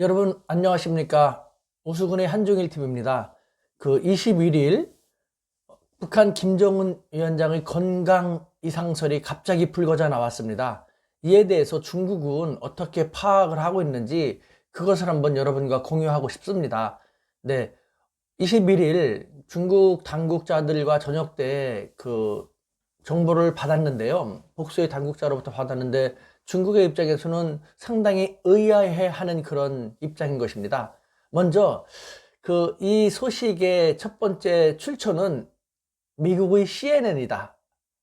여러분 안녕하십니까? 오수근의 한종일 TV입니다. 21일 북한 김정은 위원장의 건강 이상설이 갑자기 불거져 나왔습니다. 이에 대해서 중국은 어떻게 파악을 하고 있는지 그것을 한번 여러분과 공유하고 싶습니다. 네, 21일 중국 당국자들과 저녁 때 정보를 받았는데요. 복수의 당국자로부터 받았는데 중국의 입장에서는 상당히 의아해하는 그런 입장인 것입니다. 먼저 이 소식의 첫 번째 출처는 미국의 CNN이다.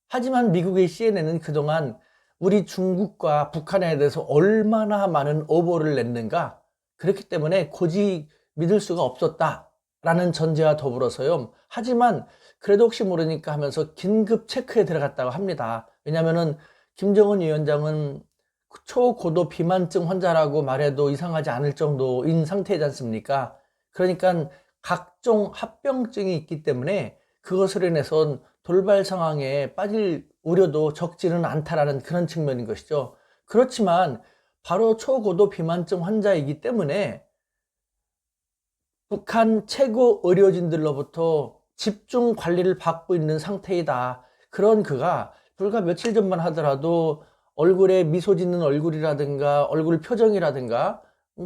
하지만 미국의 CNN은 그동안 우리 중국과 북한에 대해서 얼마나 많은 오보를 냈는가, 그렇기 때문에 굳이 믿을 수가 없었다라는 전제와 더불어서요. 하지만 그래도 혹시 모르니까 하면서 긴급 체크에 들어갔다고 합니다. 왜냐면은 김정은 위원장은 초고도 비만증 환자라고 말해도 이상하지 않을 정도인 상태이지 않습니까? 그러니까 각종 합병증이 있기 때문에 그것으로 인해서 돌발 상황에 빠질 우려도 적지는 않다라는 그런 측면인 것이죠. 그렇지만 바로 초고도 비만증 환자이기 때문에 북한 최고 의료진들로부터 집중 관리를 받고 있는 상태이다. 그런 그가 불과 며칠 전만 하더라도 얼굴에 미소 짓는 얼굴이라든가 얼굴 표정이라든가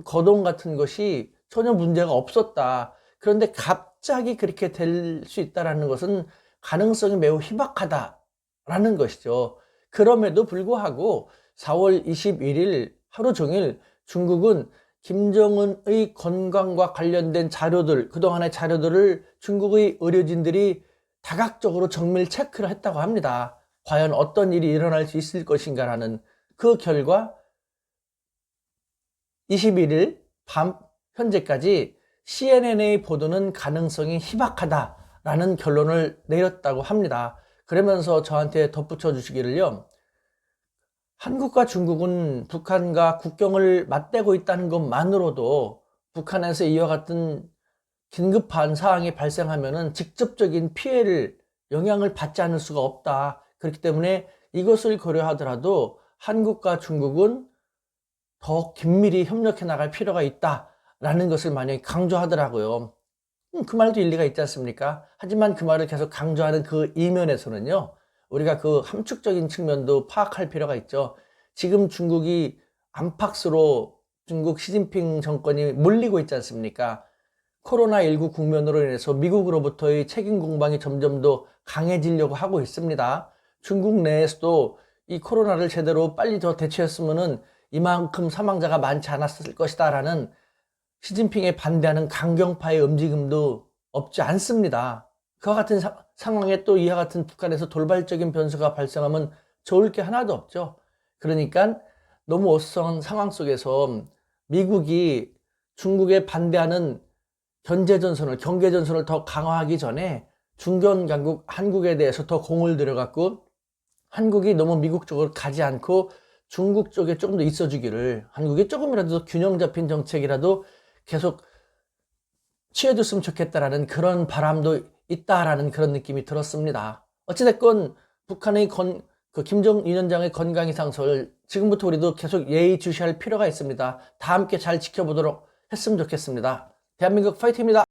거동 같은 것이 전혀 문제가 없었다. 그런데 갑자기 그렇게 될 수 있다는 것은 가능성이 매우 희박하다라는 것이죠. 그럼에도 불구하고 4월 21일 하루 종일 중국은 김정은의 건강과 관련된 자료들, 그동안의 자료들을 중국의 의료진들이 다각적으로 정밀 체크를 했다고 합니다. 과연 어떤 일이 일어날 수 있을 것인가라는 그 결과 21일 밤 현재까지 CNN의 보도는 가능성이 희박하다라는 결론을 내렸다고 합니다. 그러면서 저한테 덧붙여 주시기를요. 한국과 중국은 북한과 국경을 맞대고 있다는 것만으로도 북한에서 이와 같은 긴급한 사항이 발생하면은 직접적인 피해를, 영향을 받지 않을 수가 없다. 그렇기 때문에 이것을 고려하더라도 한국과 중국은 더 긴밀히 협력해 나갈 필요가 있다라는 것을 많이 강조하더라고요. 그 말도 일리가 있지 않습니까? 하지만 그 말을 계속 강조하는 그 이면에서는요, 우리가 그 함축적인 측면도 파악할 필요가 있죠. 지금 중국이 안팎으로 중국 시진핑 정권이 몰리고 있지 않습니까? 코로나19 국면으로 인해서 미국으로부터의 책임 공방이 점점 더 강해지려고 하고 있습니다. 중국 내에서도 이 코로나를 제대로 빨리 더 대처했으면은 이만큼 사망자가 많지 않았을 것이다 라는 시진핑에 반대하는 강경파의 움직임도 없지 않습니다. 그와 같은 상황에 또 이와 같은 북한에서 돌발적인 변수가 발생하면 좋을 게 하나도 없죠. 그러니까 너무 어수선한 상황 속에서 미국이 중국에 반대하는 경계전선을 더 강화하기 전에 중견 강국 한국에 대해서 더 공을 들여갖고 한국이 너무 미국 쪽으로 가지 않고 중국 쪽에 조금 더 있어주기를, 한국이 조금이라도 균형 잡힌 정책이라도 계속 취해줬으면 좋겠다라는 그런 바람도 있다라는 그런 느낌이 들었습니다. 어찌됐건 북한의 김정은 위원장의 건강 이상설, 지금부터 우리도 계속 예의주시할 필요가 있습니다. 다 함께 잘 지켜보도록 했으면 좋겠습니다. 대한민국 파이팅입니다.